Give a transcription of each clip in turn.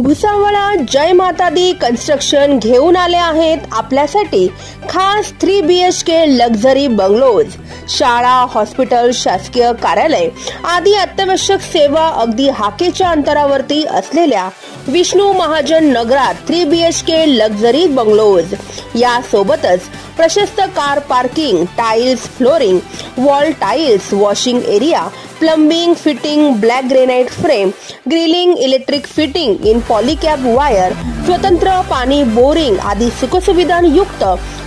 भुसावळा जय माता दी कन्स्ट्रक्शन घेऊन आले आहेत आपल्यासाठी खास 3 BHK लक्झरी बंगलोज। शाळा, हॉस्पिटल, शासकीय कार्यालय आदी अत्यावश्यक सेवा अगदी हाकेच्या अंतरावरती असलेल्या विष्णू महाजन नगरात 3 BHK लक्झरी बंगलोज। या सोबतच प्रशस्त car parking, tiles flooring, wall tiles, washing area, plumbing, fitting, black granite frame, grilling, electric fitting in Polycab wire, स्वतंत्र पाणी बोरिंग आदी सुखसुविधांयुक्त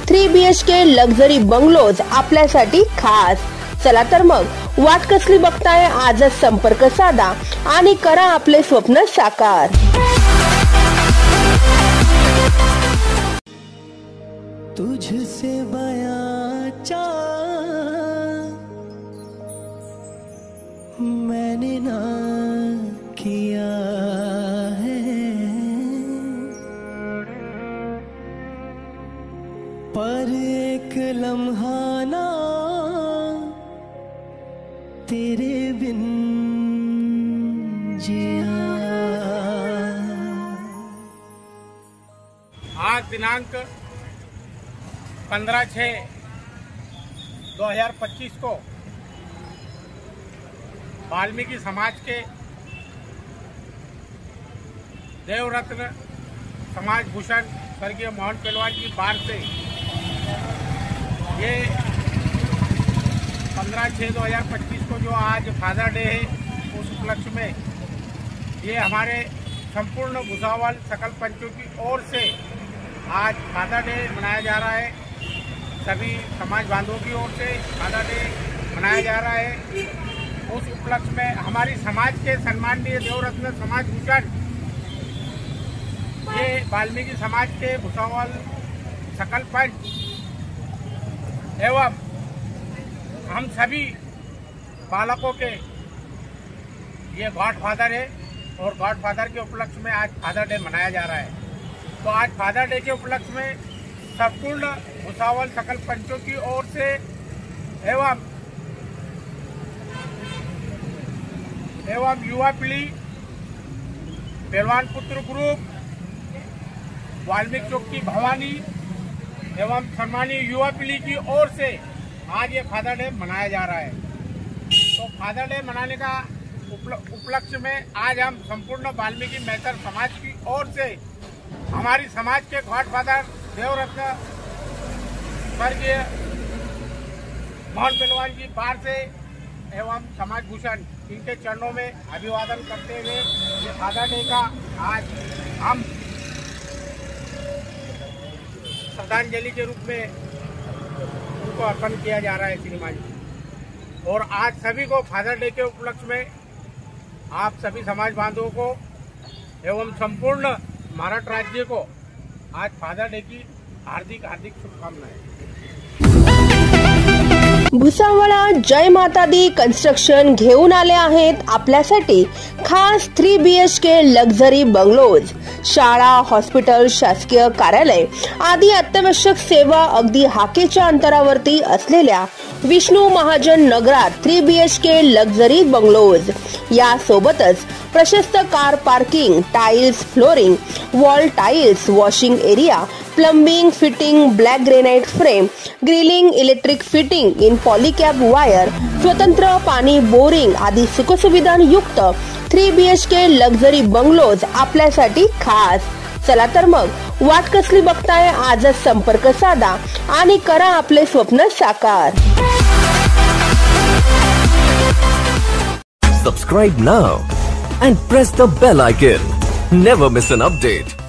3 BHK लक्झरी बंगलोज आपल्यासाठी खास। चला तर मग वाट कसली बघताय, आजच संपर्क साधा आणि करा आपले स्वप्न साकार। तुझसे बयां मैंने ना किया है, पर एक लम्हा ना तेरे बिन जिया। आज दिनांक 15/6/2025 को वाल्मीकि समाज के देवरत्न समाज भूषण स्वर्गीय मोहन पहलवान की बार से ये 15/6/2025 को जो आज फादर डे है, उस उपलक्ष्य में ये हमारे संपूर्ण भुसावल सकल पंचों की ओर से आज फादर डे मनाया जा रहा है। सभी समाज बांधवों की ओर से फादर डे मनाया जा रहा है। उस उपलक्ष्य में हमारी समाज के सम्माननीय देवरत्न समाज भूषण, ये वाल्मीकि समाज के भुसावल सकल पंच एवं हम सभी बालकों के ये गॉड फादर है और गॉड फादर के उपलक्ष्य में आज फादर डे मनाया जा रहा है। तो आज फादर डे के उपलक्ष्य में संपूर्ण भुसावल सकल पंचों की ओर से एवं युवा पीढ़ी, पहलवान पुत्र ग्रुप, वाल्मीकि चौक की भवानी एवं सम्मानीय युवा पीढ़ी की ओर से आज ये फादर डे मनाया जा रहा है। तो फादर डे मनाने का उपलक्ष्य में आज हम संपूर्ण वाल्मीकि मेहतर समाज की ओर से हमारी समाज के गॉड फादर देवरत्न स्वर्गीय मोहन पहलवान की बार से एवं समाज भूषण इनके चरणों में अभिवादन करते हुए ये फादर डे का आज हम श्रद्धांजलि के रूप में उनको अर्पण किया जा रहा है श्रीमान जी। और आज सभी को फादर डे के उपलक्ष्य में आप सभी समाज बांधवों को एवं संपूर्ण महाराष्ट्र राज्य को आज फादर डे की हार्दिक शुभकामनाएं। भुसावळा जय माता दी कन्स्ट्रक्शन घेऊन आले आहेत आपल्यासाठी खास 3 BHK लक्झरी बंगलोज। शाळा, हॉस्पिटल, शासकीय कार्यालय आदी अत्यावश्यक सेवा अगदी हाकेच्या अंतरावरती असलेल्या विष्णू महाजन नगरात 3 BHK लक्झरी बंगलोज। या सोबतच प्रशस्त car parking, tiles flooring, wall tiles, washing area, plumbing, fitting, black granite frame, grilling, electric fitting in Polycab wire, स्वतंत्र पाणी बोरिंग आदी सुखसुविधांयुक्त 3 BHK लक्झरी बंगलोज आपल्यासाठी खास। चला तर मग वाट कसली बघताय, आजच संपर्क साधा आणि करा आपले स्वप्न साकार। Subscribe now and press the bell icon. Never miss an update.